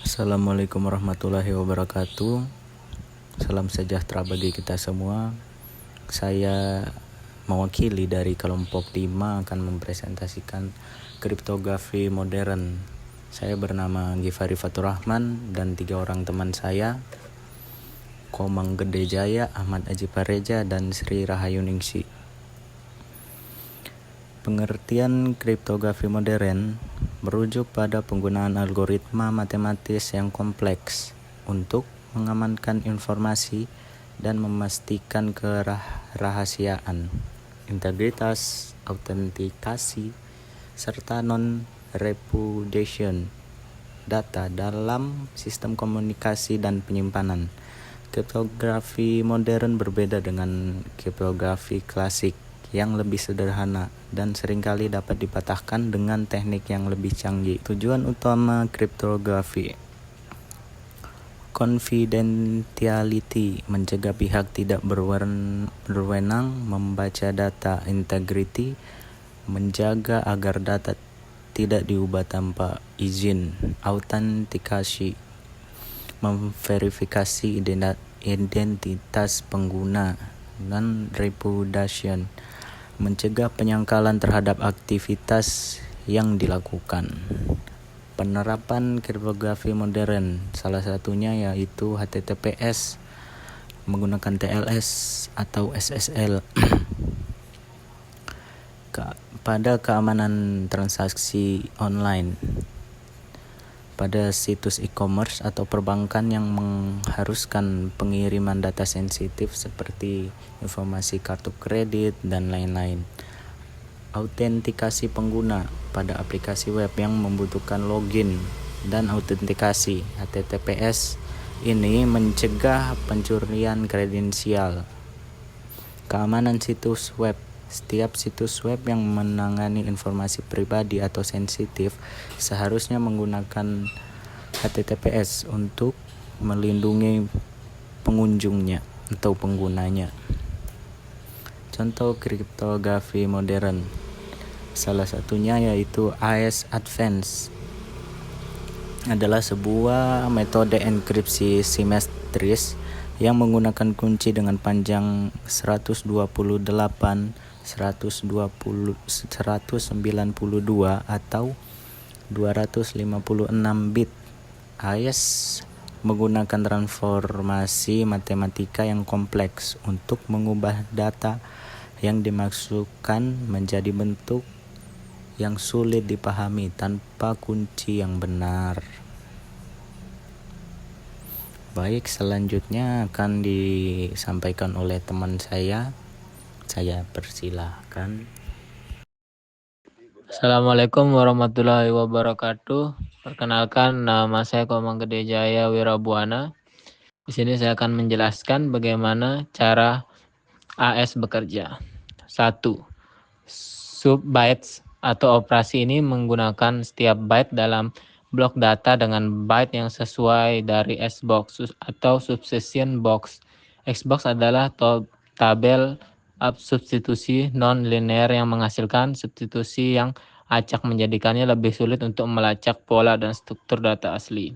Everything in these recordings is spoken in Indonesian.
Assalamualaikum warahmatullahi wabarakatuh. Salam sejahtera bagi kita semua. Saya mewakili dari kelompok 5 akan mempresentasikan kriptografi modern. Saya bernama Gifari Fatur Rahman dan 3 orang teman saya, Komang Gede Jaya, Ahmad Aji Pareja, dan Sri Rahayuningsi. Pengertian kriptografi modern merujuk pada penggunaan algoritma matematis yang kompleks untuk mengamankan informasi dan memastikan kerahasiaan, integritas, autentikasi, serta non-repudiation data dalam sistem komunikasi dan penyimpanan. Kriptografi modern berbeda dengan kriptografi klasik yang lebih sederhana dan seringkali dapat dipatahkan dengan teknik yang lebih canggih. Tujuan utama kriptografi: confidentiality, mencegah pihak tidak berwenang membaca data; integrity, menjaga agar data tidak diubah tanpa izin; autentikasi, memverifikasi identitas pengguna; dan repudiation, mencegah penyangkalan terhadap aktivitas yang dilakukan. Penerapan kriptografi modern salah satunya yaitu HTTPS menggunakan TLS atau SSL pada keamanan transaksi online. Pada situs e-commerce atau perbankan yang mengharuskan pengiriman data sensitif seperti informasi kartu kredit dan lain-lain. Autentikasi pengguna pada aplikasi web yang membutuhkan login dan autentikasi. HTTPS ini mencegah pencurian kredensial. Keamanan situs web. Setiap situs web yang menangani informasi pribadi atau sensitif seharusnya menggunakan HTTPS untuk melindungi pengunjungnya atau penggunanya. Contoh kriptografi modern salah satunya yaitu AES Advance, adalah sebuah metode enkripsi simetris yang menggunakan kunci dengan panjang 128, 192 atau 256 bit. AES menggunakan transformasi matematika yang kompleks untuk mengubah data yang dimaksudkan menjadi bentuk yang sulit dipahami tanpa kunci yang benar. Baik, selanjutnya akan disampaikan oleh teman saya. Saya persilahkan. Assalamualaikum warahmatullahi wabarakatuh. Perkenalkan, nama saya Komang Gede Jaya Wirabuana. Di sini saya akan menjelaskan bagaimana cara AES bekerja. 1. Subbytes atau operasi ini menggunakan setiap byte dalam blok data dengan byte yang sesuai dari S-box atau substitution box. X-box adalah tabel substitusi non-linear yang menghasilkan substitusi yang acak, menjadikannya lebih sulit untuk melacak pola dan struktur data asli.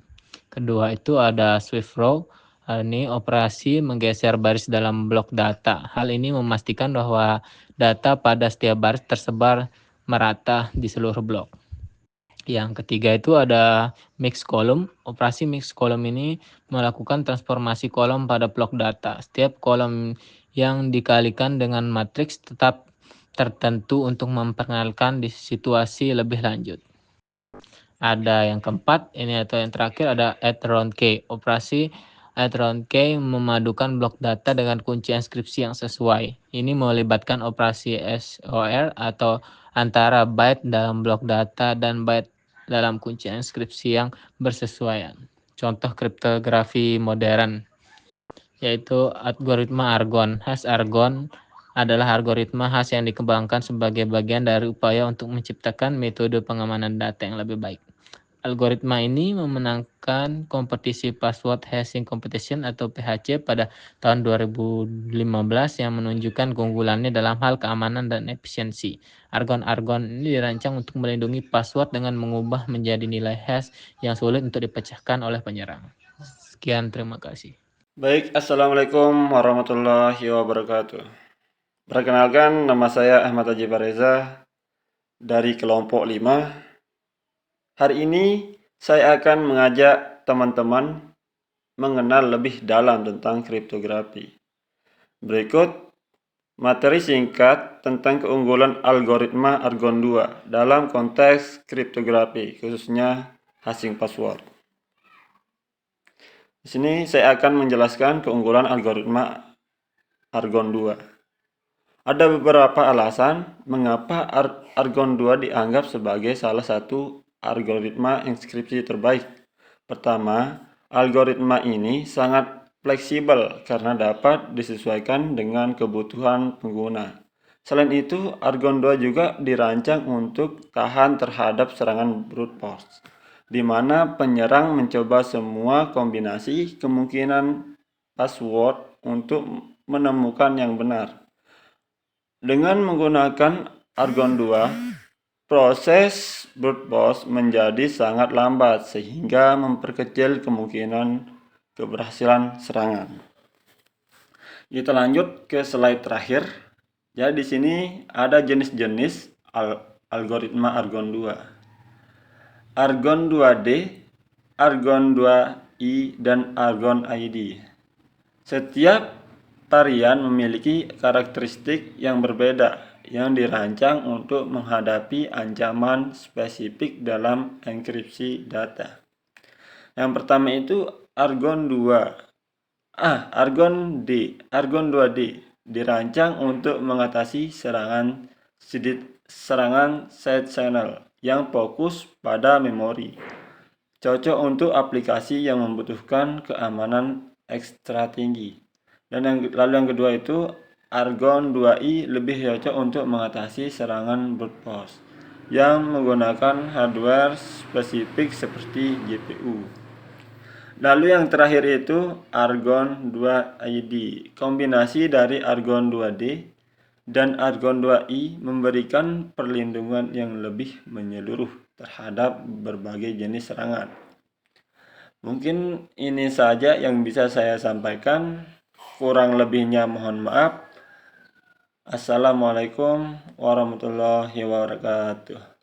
Kedua itu ada Swift row. Ini operasi menggeser baris dalam blok data. Hal ini memastikan bahwa data pada setiap baris tersebar merata di seluruh blok. Yang ketiga itu ada mix column. Operasi mix column ini melakukan transformasi kolom pada blok data. Setiap kolom yang dikalikan dengan matriks tetap tertentu untuk memperkenalkan di situasi lebih lanjut. Ada yang keempat, ini atau yang terakhir ada add round key. Operasi add round key memadukan blok data dengan kunci inskripsi yang sesuai. Ini melibatkan operasi XOR atau antara byte dalam blok data dan byte dalam kunci inskripsi yang bersesuaian. Contoh kriptografi modern yaitu algoritma Argon. Hash Argon adalah algoritma hash yang dikembangkan sebagai bagian dari upaya untuk menciptakan metode pengamanan data yang lebih baik. Algoritma ini memenangkan kompetisi Password Hashing Competition atau PHC pada tahun 2015 yang menunjukkan keunggulannya dalam hal keamanan dan efisiensi. Argon ini dirancang untuk melindungi password dengan mengubah menjadi nilai hash yang sulit untuk dipecahkan oleh penyerang. Sekian, terima kasih. Baik, Assalamualaikum warahmatullahi wabarakatuh. Perkenalkan, nama saya Ahmad Haji Reza dari kelompok 5. Hari ini saya akan mengajak teman-teman mengenal lebih dalam tentang kriptografi. Berikut materi singkat tentang keunggulan algoritma Argon 2 dalam konteks kriptografi, khususnya hashing password. Di sini saya akan menjelaskan keunggulan algoritma Argon 2. Ada beberapa alasan mengapa Argon 2 dianggap sebagai salah satu algoritma inskripsi terbaik. Pertama, algoritma ini sangat fleksibel karena dapat disesuaikan dengan kebutuhan pengguna. Selain itu, Argon 2 juga dirancang untuk tahan terhadap serangan brute force, di mana penyerang mencoba semua kombinasi kemungkinan password untuk menemukan yang benar. Dengan menggunakan Argon 2, proses brute force menjadi sangat lambat sehingga memperkecil kemungkinan keberhasilan serangan. Kita lanjut ke slide terakhir. Jadi di sini ada jenis-jenis algoritma Argon 2. Argon 2D, Argon 2i, dan Argon ID. Setiap varian memiliki karakteristik yang berbeda yang dirancang untuk menghadapi ancaman spesifik dalam enkripsi data. Yang pertama itu Argon 2D dirancang untuk mengatasi serangan side channel yang fokus pada memori. Cocok untuk aplikasi yang membutuhkan keamanan ekstra tinggi. Dan lalu yang kedua itu Argon 2i lebih cocok untuk mengatasi serangan brute force yang menggunakan hardware spesifik seperti GPU. Lalu yang terakhir itu Argon 2ID. Kombinasi dari Argon 2D dan Argon 2i memberikan perlindungan yang lebih menyeluruh terhadap berbagai jenis serangan. Mungkin ini saja yang bisa saya sampaikan. Kurang lebihnya mohon maaf. Assalamualaikum warahmatullahi wabarakatuh.